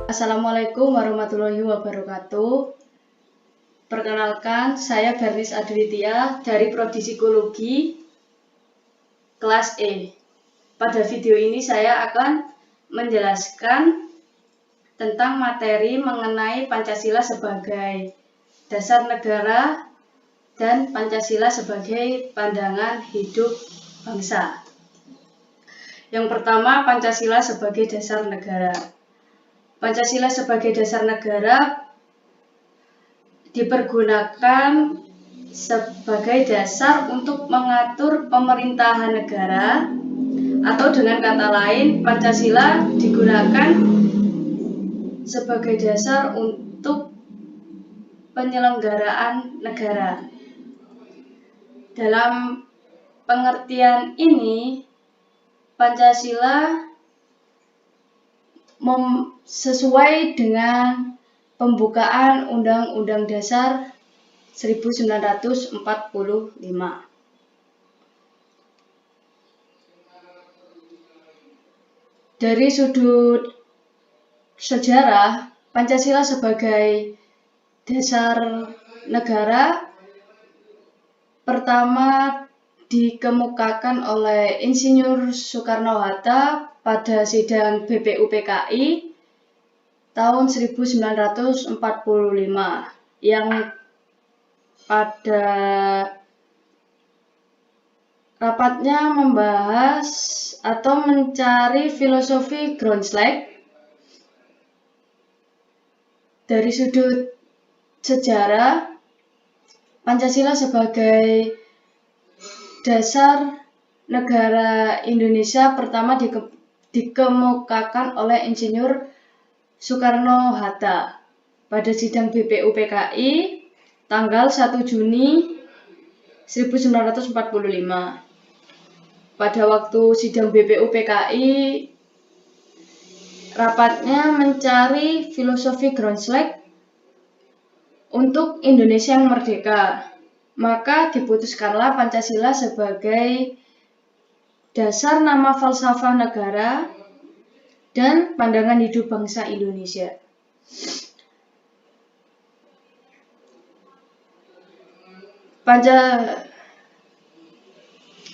Assalamualaikum warahmatullahi wabarakatuh. Perkenalkan, saya Bernis Adwitya dari Prodi Psikologi kelas E. Pada video ini saya akan menjelaskan tentang materi mengenai Pancasila sebagai dasar negara dan Pancasila sebagai pandangan hidup bangsa. Yang pertama, Pancasila sebagai dasar negara. Pancasila sebagai dasar negara dipergunakan sebagai dasar untuk mengatur pemerintahan negara, atau dengan kata lain, Pancasila digunakan sebagai dasar untuk penyelenggaraan negara. Dalam pengertian ini, Pancasila sesuai dengan pembukaan Undang-Undang Dasar 1945. Dari sudut sejarah, Pancasila sebagai dasar negara pertama dikemukakan oleh Insinyur Soekarno-Hatta pada sidang BPUPKI tahun 1945 yang pada rapatnya membahas atau mencari filosofi Groundslag. Dari sudut sejarah, Pancasila sebagai dasar negara Indonesia pertama dikemukakan oleh Insinyur Soekarno-Hatta pada sidang BPUPKI tanggal 1 Juni 1945. Pada waktu sidang BPUPKI, rapatnya mencari filosofi Groundslag untuk Indonesia yang merdeka. Maka diputuskanlah Pancasila sebagai dasar nama falsafah negara dan pandangan hidup bangsa Indonesia.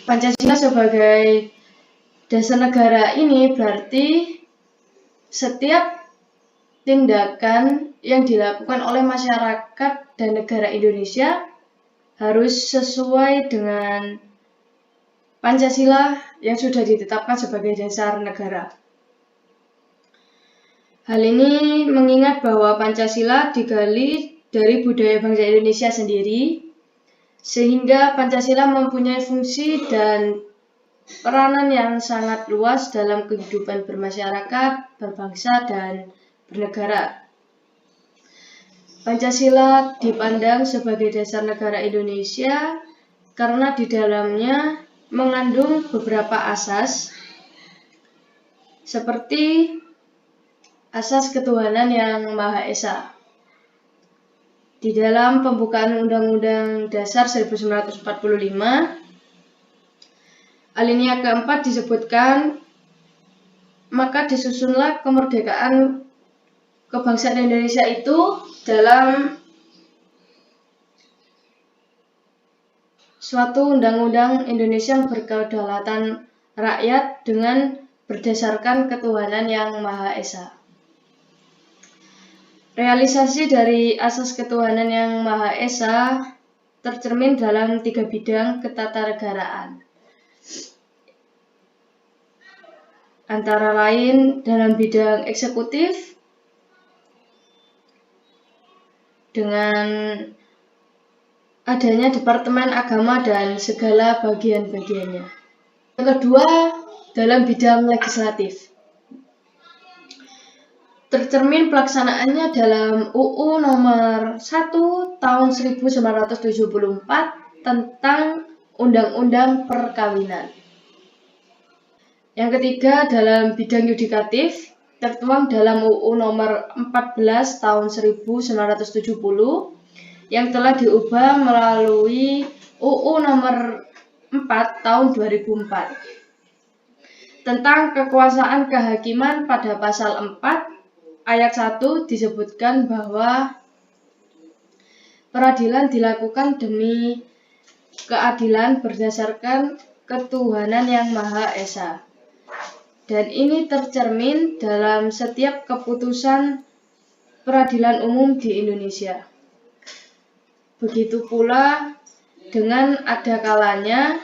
Pancasila sebagai dasar negara ini berarti setiap tindakan yang dilakukan oleh masyarakat dan negara Indonesia harus sesuai dengan Pancasila yang sudah ditetapkan sebagai dasar negara. Hal ini mengingat bahwa Pancasila digali dari budaya bangsa Indonesia sendiri, sehingga Pancasila mempunyai fungsi dan peranan yang sangat luas dalam kehidupan bermasyarakat, berbangsa, dan bernegara. Pancasila dipandang sebagai dasar negara Indonesia karena di dalamnya mengandung beberapa asas, seperti asas ketuhanan yang Maha Esa. Di dalam pembukaan Undang-Undang Dasar 1945, alinea keempat disebutkan, maka disusunlah kemerdekaan kebangsaan Indonesia itu dalam suatu undang-undang Indonesia yang berkedaulatan rakyat dengan berdasarkan ketuhanan yang Maha Esa. Realisasi dari asas ketuhanan yang Maha Esa tercermin dalam 3 bidang ketatanegaraan. Antara lain dalam bidang eksekutif dengan adanya Departemen Agama dan segala bagian-bagiannya. Yang kedua, dalam bidang legislatif. Tercermin pelaksanaannya dalam UU nomor 1 tahun 1974 tentang Undang-Undang Perkawinan. Yang ketiga, dalam bidang yudikatif, tertuang dalam UU nomor 14 tahun 1970 yang telah diubah melalui UU nomor 4 tahun 2004 tentang kekuasaan kehakiman. Pada pasal 4 ayat 1 disebutkan bahwa peradilan dilakukan demi keadilan berdasarkan ketuhanan yang Maha Esa. Dan ini tercermin dalam setiap keputusan peradilan umum di Indonesia. Begitu pula dengan ada kalanya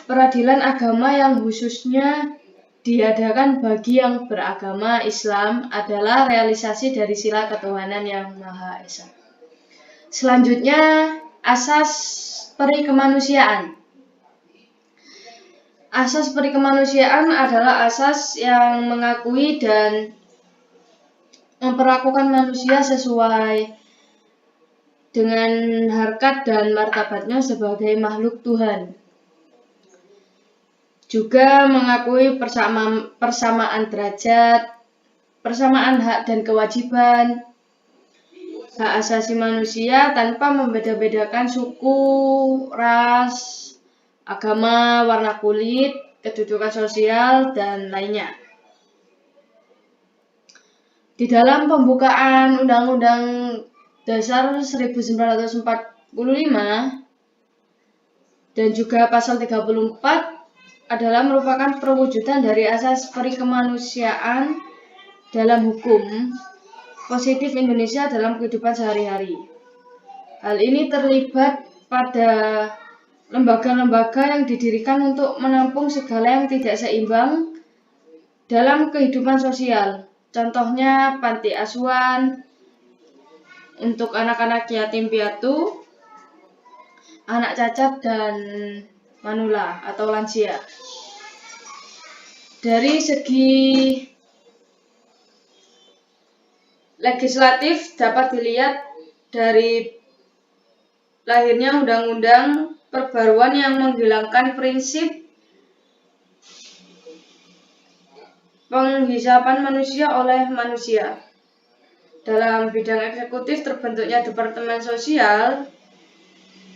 peradilan agama yang khususnya diadakan bagi yang beragama Islam adalah realisasi dari sila ketuhanan yang Maha Esa. Selanjutnya, asas perikemanusiaan. Asas perikemanusiaan adalah asas yang mengakui dan memperlakukan manusia sesuai dengan harkat dan martabatnya sebagai makhluk Tuhan. Juga mengakui persamaan derajat, persamaan hak dan kewajiban, hak asasi manusia tanpa membeda-bedakan suku, ras, agama, warna kulit, kedudukan sosial, dan lainnya. Di dalam pembukaan Undang-Undang Dasar 1945 dan juga pasal 34 adalah merupakan perwujudan dari asas perikemanusiaan dalam hukum positif Indonesia dalam kehidupan sehari-hari. Hal ini terlibat pada lembaga-lembaga yang didirikan untuk menampung segala yang tidak seimbang dalam kehidupan sosial. Contohnya panti asuhan untuk anak-anak yatim piatu, anak cacat, dan manula atau lansia. Dari segi legislatif dapat dilihat dari lahirnya undang-undang perbaruan yang menghilangkan prinsip penghisapan manusia oleh manusia. Dalam bidang eksekutif terbentuknya Departemen Sosial,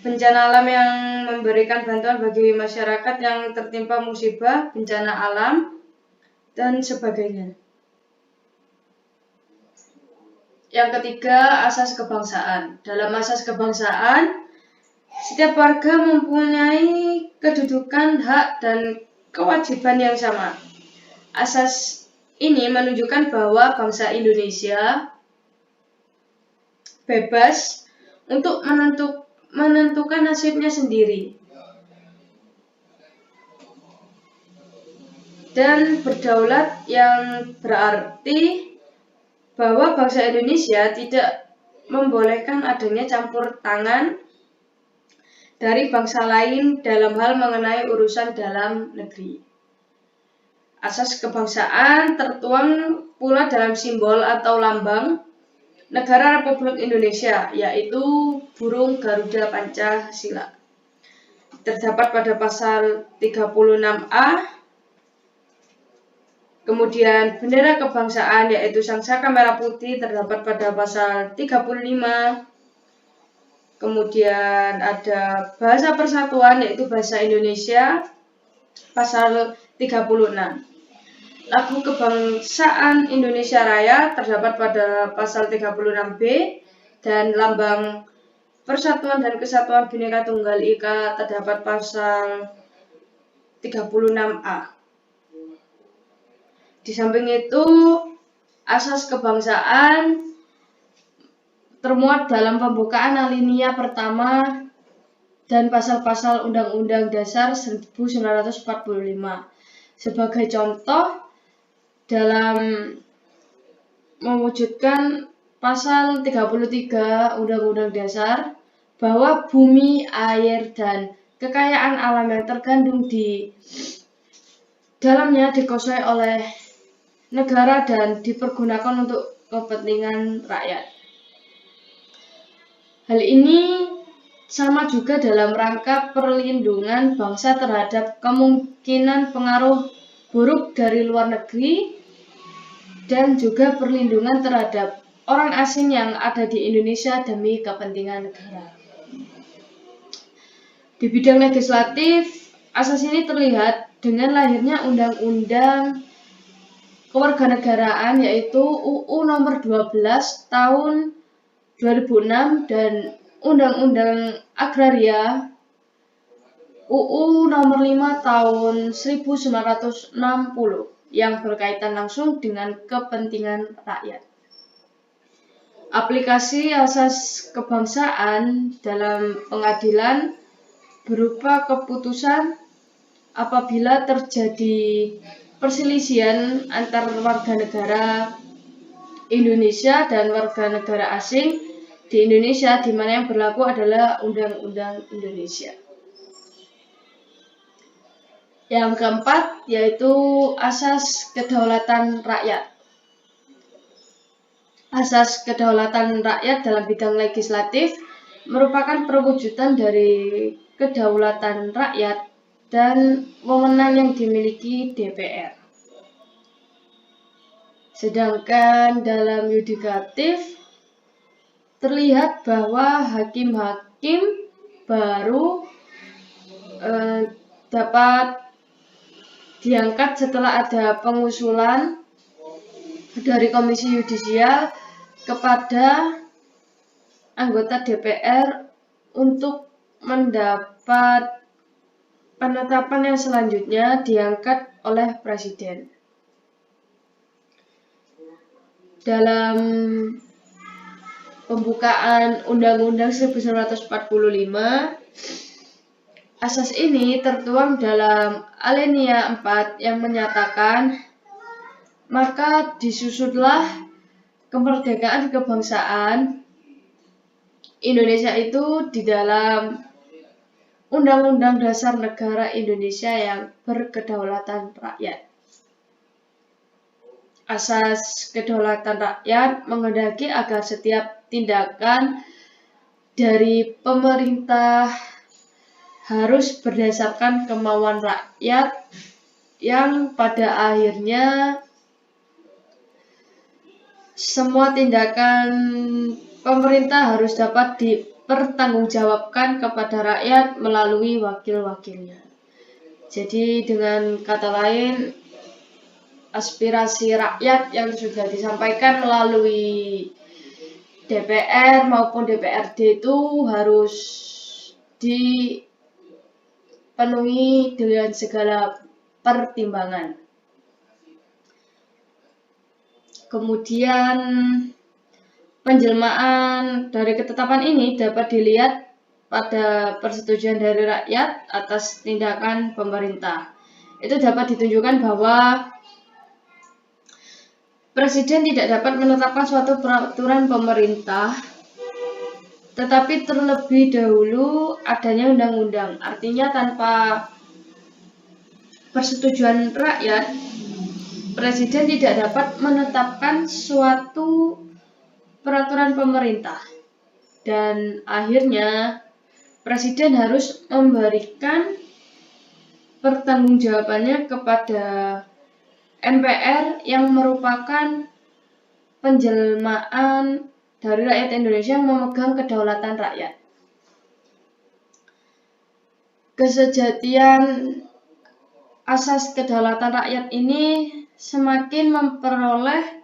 bencana alam yang memberikan bantuan bagi masyarakat yang tertimpa musibah, bencana alam, dan sebagainya. Yang ketiga, asas kebangsaan. Dalam asas kebangsaan, setiap warga mempunyai kedudukan, hak, dan kewajiban yang sama. Asas ini menunjukkan bahwa bangsa Indonesia bebas untuk menentukan nasibnya sendiri dan berdaulat, yang berarti bahwa bangsa Indonesia tidak membolehkan adanya campur tangan dari bangsa lain dalam hal mengenai urusan dalam negeri. Asas kebangsaan tertuang pula dalam simbol atau lambang Negara Republik Indonesia, yaitu burung Garuda Pancasila. Terdapat pada pasal 36A. Kemudian bendera kebangsaan yaitu sangsaka merah putih terdapat pada pasal 35. Kemudian ada bahasa persatuan yaitu bahasa Indonesia pasal 36. Lagu Kebangsaan Indonesia Raya terdapat pada pasal 36B dan lambang Persatuan dan Kesatuan Bhinneka Tunggal Ika terdapat pasal 36A. Di samping itu, asas kebangsaan termuat dalam pembukaan alinea pertama dan pasal-pasal Undang-Undang Dasar 1945. Sebagai contoh, dalam mewujudkan pasal 33 Undang-Undang Dasar bahwa bumi, air, dan kekayaan alam yang terkandung di dalamnya dikuasai oleh negara dan dipergunakan untuk kepentingan rakyat. Hal ini sama juga dalam rangka perlindungan bangsa terhadap kemungkinan pengaruh buruk dari luar negeri dan juga perlindungan terhadap orang asing yang ada di Indonesia demi kepentingan negara. Di bidang legislatif, asas ini terlihat dengan lahirnya Undang-Undang Kewarganegaraan yaitu UU Nomor 12 Tahun 2006 dan Undang-Undang Agraria UU Nomor 5 Tahun 1960 yang berkaitan langsung dengan kepentingan rakyat. Aplikasi asas kebangsaan dalam pengadilan berupa keputusan apabila terjadi perselisihan antar warga negara Indonesia dan warga negara asing di Indonesia, di mana yang berlaku adalah Undang-Undang Indonesia. Yang keempat yaitu asas kedaulatan rakyat. Asas kedaulatan rakyat dalam bidang legislatif merupakan perwujudan dari kedaulatan rakyat dan wewenang yang dimiliki DPR. Sedangkan dalam yudikatif terlihat bahwa hakim-hakim baru dapat diangkat setelah ada pengusulan dari Komisi Yudisial kepada anggota DPR untuk mendapat penetapan yang selanjutnya diangkat oleh Presiden. Dalam pembukaan Undang-Undang 1945, asas ini tertuang dalam alinea 4 yang menyatakan maka disusutlah kemerdekaan kebangsaan Indonesia itu di dalam Undang-Undang Dasar Negara Indonesia yang berkedaulatan rakyat. Asas kedaulatan rakyat menghendaki agar setiap tindakan dari pemerintah harus berdasarkan kemauan rakyat yang pada akhirnya semua tindakan pemerintah harus dapat dipertanggungjawabkan kepada rakyat melalui wakil-wakilnya. Jadi dengan kata lain, aspirasi rakyat yang sudah disampaikan melalui DPR maupun DPRD itu harus dipenuhi dengan segala pertimbangan. Kemudian penjelmaan dari ketetapan ini dapat dilihat pada persetujuan dari rakyat atas tindakan pemerintah. Itu dapat ditunjukkan bahwa Presiden tidak dapat menetapkan suatu peraturan pemerintah, tetapi terlebih dahulu adanya undang-undang. Artinya tanpa persetujuan rakyat, Presiden tidak dapat menetapkan suatu peraturan pemerintah. Dan akhirnya Presiden harus memberikan pertanggungjawabannya kepada MPR yang merupakan penjelmaan dari rakyat Indonesia yang memegang kedaulatan rakyat. Kesejatian asas kedaulatan rakyat ini semakin memperoleh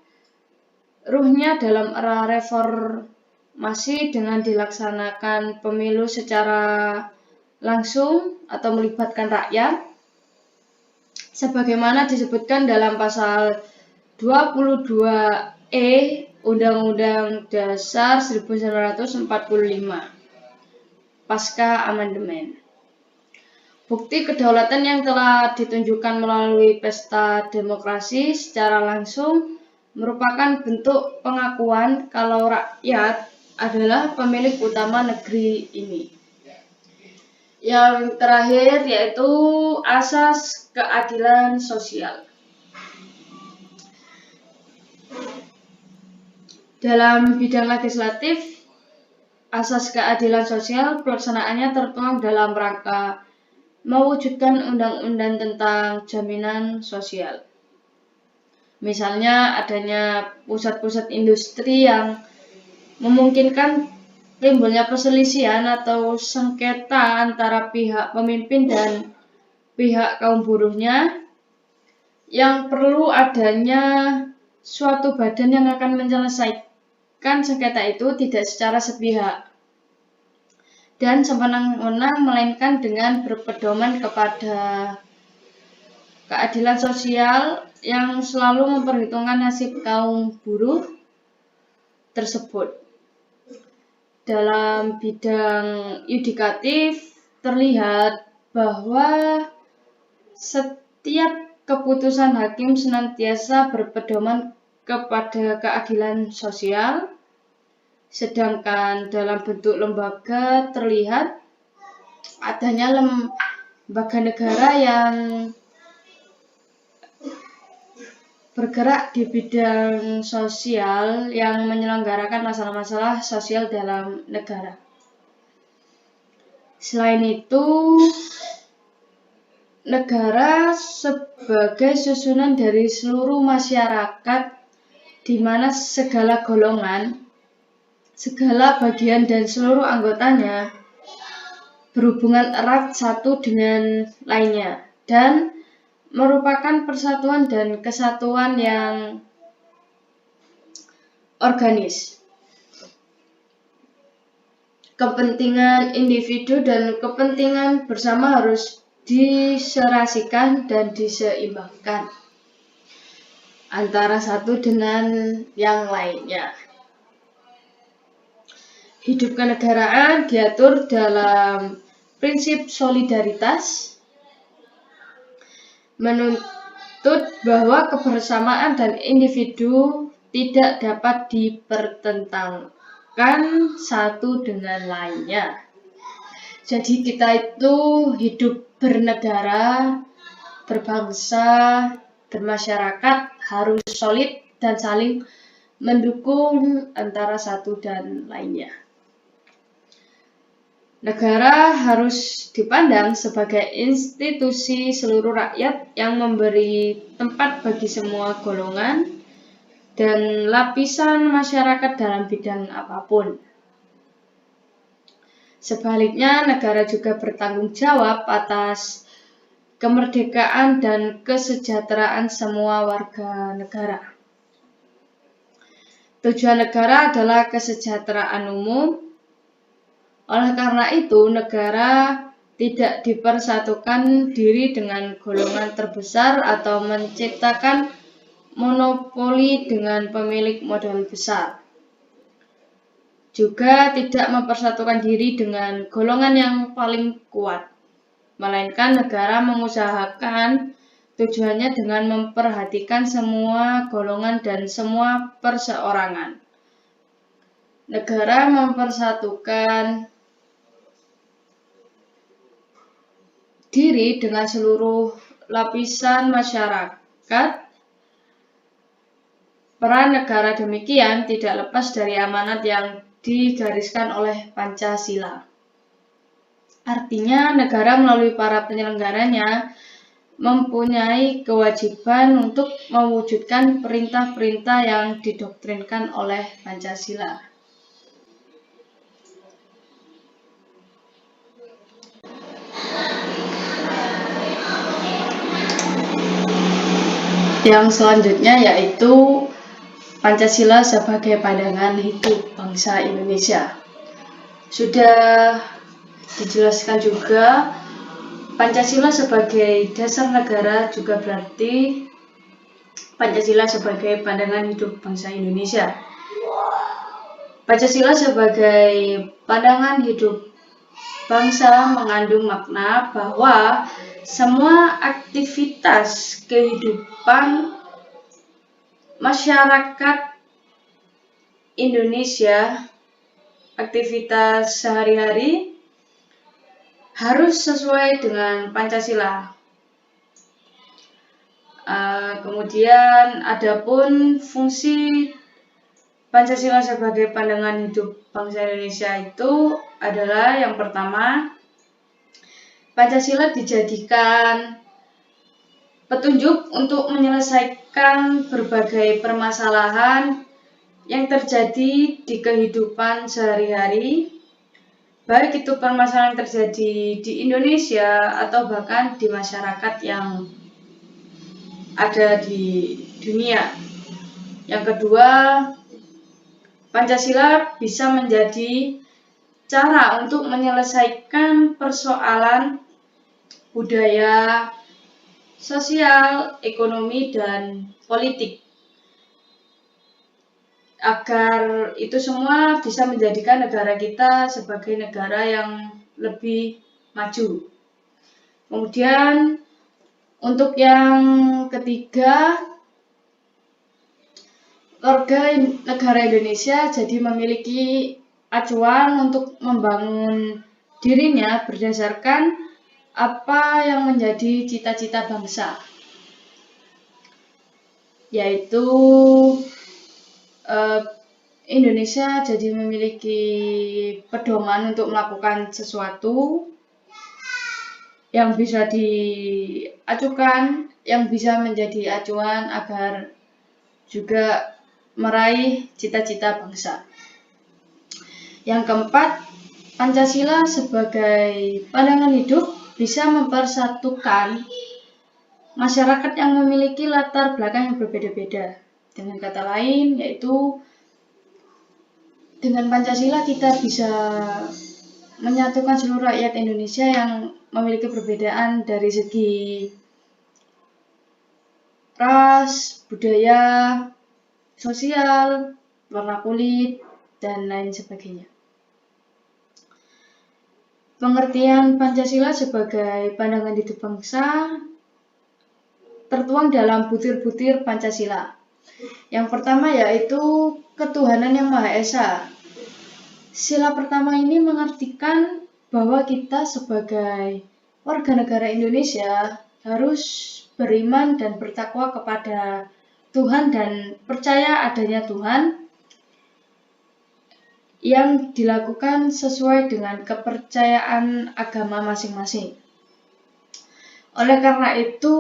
ruhnya dalam era reformasi dengan dilaksanakan pemilu secara langsung atau melibatkan rakyat, sebagaimana disebutkan dalam pasal 22E Undang-Undang Dasar 1945 pasca amandemen. Bukti kedaulatan yang telah ditunjukkan melalui pesta demokrasi secara langsung merupakan bentuk pengakuan kalau rakyat adalah pemilik utama negeri ini. Yang terakhir yaitu asas keadilan sosial. Dalam bidang legislatif, asas keadilan sosial pelaksanaannya tertuang dalam rangka mewujudkan undang-undang tentang jaminan sosial. Misalnya adanya pusat-pusat industri yang memungkinkan timbulnya perselisihan atau sengketa antara pihak pemimpin dan pihak kaum buruhnya, yang perlu adanya suatu badan yang akan menyelesaikan sengketa itu tidak secara sepihak dan sewenang-wenang, melainkan dengan berpedoman kepada keadilan sosial yang selalu memperhitungkan nasib kaum buruh tersebut. Dalam bidang yudikatif terlihat bahwa setiap keputusan hakim senantiasa berpedoman kepada keadilan sosial, sedangkan dalam bentuk lembaga terlihat adanya lembaga negara yang bergerak di bidang sosial yang menyelenggarakan masalah-masalah sosial dalam negara. Selain itu, negara sebagai susunan dari seluruh masyarakat di mana segala golongan, segala bagian dan seluruh anggotanya berhubungan erat satu dengan lainnya dan merupakan persatuan dan kesatuan yang organis. Kepentingan individu dan kepentingan bersama harus diserasikan dan diseimbangkan antara satu dengan yang lainnya. Hidup kenegaraan diatur dalam prinsip solidaritas, menuntut bahwa kebersamaan dan individu tidak dapat dipertentangkan satu dengan lainnya. Jadi kita itu hidup bernegara, berbangsa, bermasyarakat harus solid dan saling mendukung antara satu dan lainnya. Negara harus dipandang sebagai institusi seluruh rakyat yang memberi tempat bagi semua golongan dan lapisan masyarakat dalam bidang apapun. Sebaliknya, negara juga bertanggung jawab atas kemerdekaan dan kesejahteraan semua warga negara. Tujuan negara adalah kesejahteraan umum. Oleh karena itu, negara tidak dipersatukan diri dengan golongan terbesar atau menciptakan monopoli dengan pemilik modal besar. Juga tidak mempersatukan diri dengan golongan yang paling kuat, melainkan negara mengusahakan tujuannya dengan memperhatikan semua golongan dan semua perseorangan. Negara mempersatukan diri dengan seluruh lapisan masyarakat. Peran negara demikian tidak lepas dari amanat yang digariskan oleh Pancasila. Artinya, negara melalui para penyelenggaranya mempunyai kewajiban untuk mewujudkan perintah-perintah yang didoktrinkan oleh Pancasila. Yang selanjutnya yaitu Pancasila sebagai pandangan hidup bangsa Indonesia. Sudah dijelaskan juga, Pancasila sebagai dasar negara juga berarti Pancasila sebagai pandangan hidup bangsa Indonesia. Pancasila sebagai pandangan hidup bangsa mengandung makna bahwa semua aktivitas kehidupan masyarakat Indonesia, aktivitas sehari-hari harus sesuai dengan Pancasila. Kemudian adapun fungsi Pancasila sebagai pandangan hidup bangsa Indonesia itu adalah yang pertama, Pancasila dijadikan petunjuk untuk menyelesaikan berbagai permasalahan yang terjadi di kehidupan sehari-hari baik itu permasalahan terjadi di Indonesia atau bahkan di masyarakat yang ada di dunia. Yang kedua, Pancasila bisa menjadi cara untuk menyelesaikan persoalan budaya, sosial, ekonomi, dan politik, agar itu semua bisa menjadikan negara kita sebagai negara yang lebih maju. Kemudian untuk yang ketiga, warga negara Indonesia jadi memiliki acuan untuk membangun dirinya berdasarkan apa yang menjadi cita-cita bangsa, yaitu Indonesia jadi memiliki pedoman untuk melakukan sesuatu yang bisa diacukan, yang bisa menjadi acuan agar juga meraih cita-cita bangsa. Yang keempat, Pancasila sebagai pandangan hidup bisa mempersatukan masyarakat yang memiliki latar belakang yang berbeda-beda. Dengan kata lain, yaitu dengan Pancasila kita bisa menyatukan seluruh rakyat Indonesia yang memiliki perbedaan dari segi ras, budaya, sosial, warna kulit, dan lain sebagainya. Pengertian Pancasila sebagai pandangan hidup bangsa tertuang dalam butir-butir Pancasila. Yang pertama yaitu ketuhanan yang Maha Esa. Sila pertama ini mengartikan bahwa kita sebagai warga negara Indonesia harus beriman dan bertakwa kepada Tuhan dan percaya adanya Tuhan yang dilakukan sesuai dengan kepercayaan agama masing-masing. Oleh karena itu,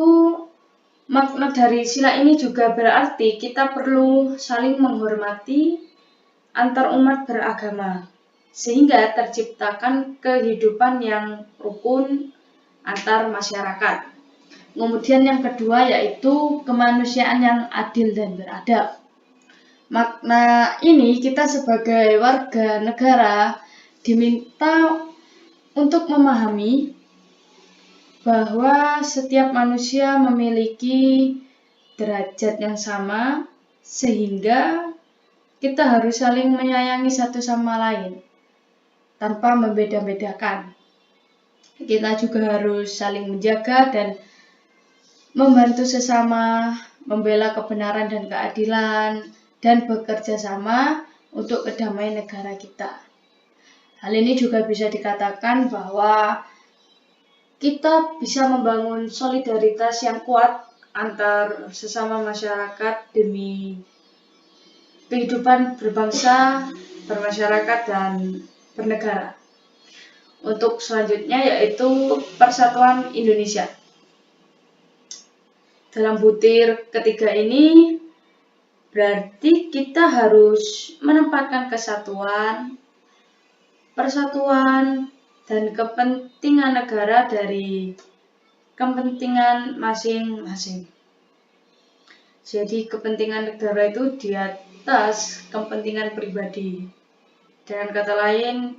makna dari sila ini juga berarti kita perlu saling menghormati antar umat beragama, sehingga terciptakan kehidupan yang rukun antar masyarakat. Kemudian yang kedua yaitu kemanusiaan yang adil dan beradab. Makna ini kita sebagai warga negara diminta untuk memahami bahwa setiap manusia memiliki derajat yang sama, sehingga kita harus saling menyayangi satu sama lain tanpa membeda-bedakan. Kita juga harus saling menjaga dan membantu sesama, membela kebenaran dan keadilan, dan bekerja sama untuk kedamaian negara kita. Hal ini juga bisa dikatakan bahwa kita bisa membangun solidaritas yang kuat antar sesama masyarakat demi kehidupan berbangsa, bermasyarakat, dan bernegara. Untuk selanjutnya yaitu Persatuan Indonesia. Dalam butir ketiga ini berarti kita harus menempatkan kesatuan, persatuan, dan kepentingan negara dari kepentingan masing-masing. Jadi kepentingan negara itu di atas kepentingan pribadi. Dengan kata lain,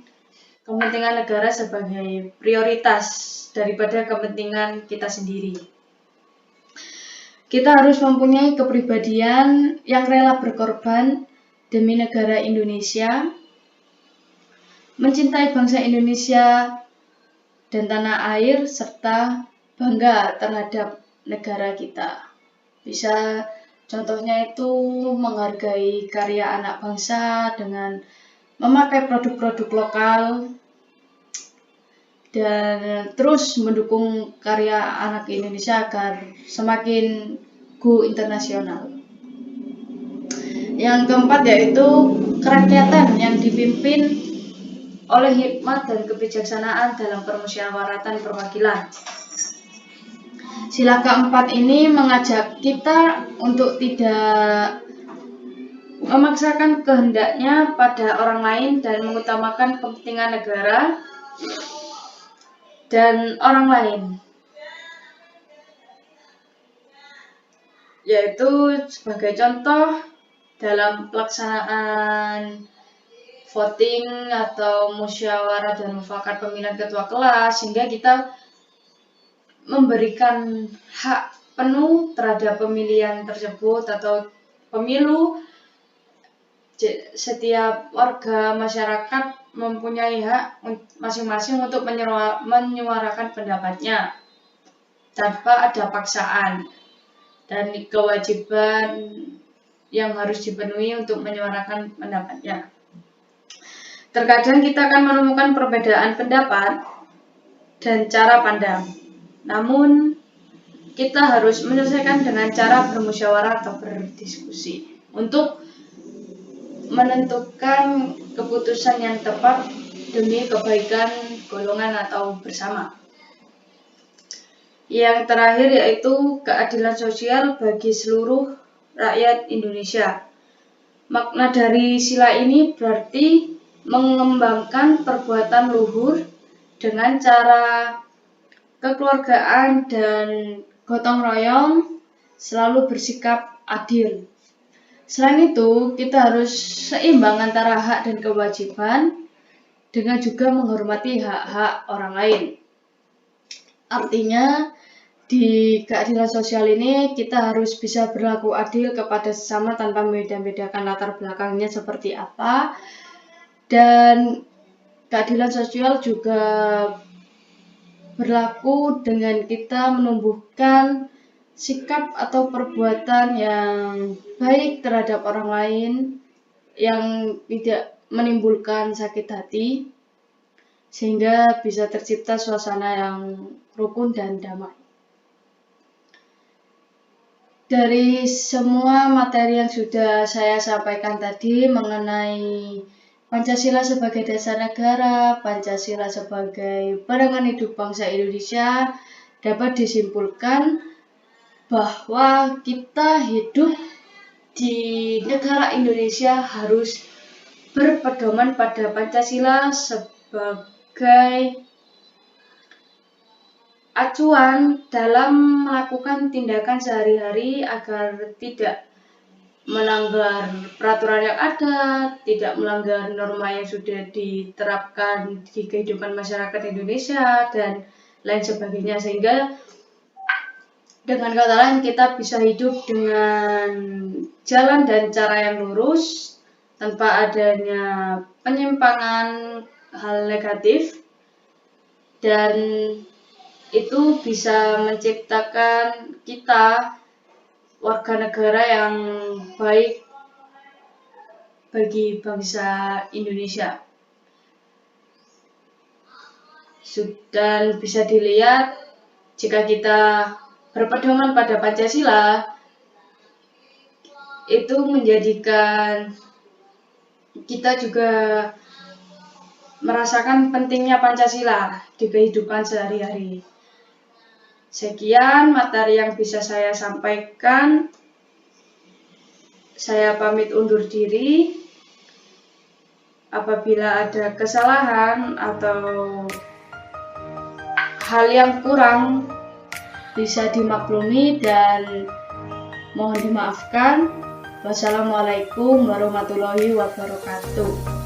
kepentingan negara sebagai prioritas daripada kepentingan kita sendiri. Kita harus mempunyai kepribadian yang rela berkorban demi negara Indonesia, mencintai bangsa Indonesia dan tanah air, serta bangga terhadap negara kita. Bisa contohnya itu menghargai karya anak bangsa dengan memakai produk-produk lokal dan terus mendukung karya anak Indonesia agar semakin go internasional. Yang keempat yaitu kerakyatan yang dipimpin oleh hikmat dan kebijaksanaan dalam permusyawaratan perwakilan. Sila keempat ini mengajak kita untuk tidak memaksakan kehendaknya pada orang lain dan mengutamakan kepentingan negara dan orang lain, yaitu sebagai contoh dalam pelaksanaan voting atau musyawarah dan mufakat pemilihan ketua kelas, sehingga kita memberikan hak penuh terhadap pemilihan tersebut atau pemilu. Setiap warga masyarakat mempunyai hak masing-masing untuk menyuarakan pendapatnya tanpa ada paksaan dan kewajiban yang harus dipenuhi untuk menyuarakan pendapatnya. Terkadang kita akan menemukan perbedaan pendapat dan cara pandang, namun kita harus menyelesaikan dengan cara bermusyawarah atau berdiskusi untuk menentukan keputusan yang tepat demi kebaikan golongan atau bersama. Yang terakhir yaitu keadilan sosial bagi seluruh rakyat Indonesia. Makna dari sila ini berarti mengembangkan perbuatan luhur dengan cara kekeluargaan dan gotong royong, selalu bersikap adil. Selain itu, kita harus seimbang antara hak dan kewajiban dengan juga menghormati hak-hak orang lain. Artinya, di keadilan sosial ini kita harus bisa berlaku adil kepada sesama tanpa membeda-bedakan latar belakangnya seperti apa. Dan keadilan sosial juga berlaku dengan kita menumbuhkan sikap atau perbuatan yang baik terhadap orang lain yang tidak menimbulkan sakit hati, sehingga bisa tercipta suasana yang rukun dan damai. Dari semua materi yang sudah saya sampaikan tadi mengenai Pancasila sebagai dasar negara, Pancasila sebagai pegangan hidup bangsa Indonesia, dapat disimpulkan bahwa kita hidup di negara Indonesia harus berpedoman pada Pancasila sebagai acuan dalam melakukan tindakan sehari-hari agar tidak melanggar peraturan yang ada, tidak melanggar norma yang sudah diterapkan di kehidupan masyarakat Indonesia, dan lain sebagainya, sehingga dengan kata lain kita bisa hidup dengan jalan dan cara yang lurus tanpa adanya penyimpangan hal negatif, dan itu bisa menciptakan kita warga negara yang baik bagi bangsa Indonesia. Dan bisa dilihat jika kita berpedoman pada Pancasila, itu menjadikan kita juga merasakan pentingnya Pancasila di kehidupan sehari-hari. Sekian materi yang bisa saya sampaikan. Saya pamit undur diri. Apabila ada kesalahan atau hal yang kurang, bisa dimaklumi dan mohon dimaafkan. Wassalamualaikum warahmatullahi wabarakatuh.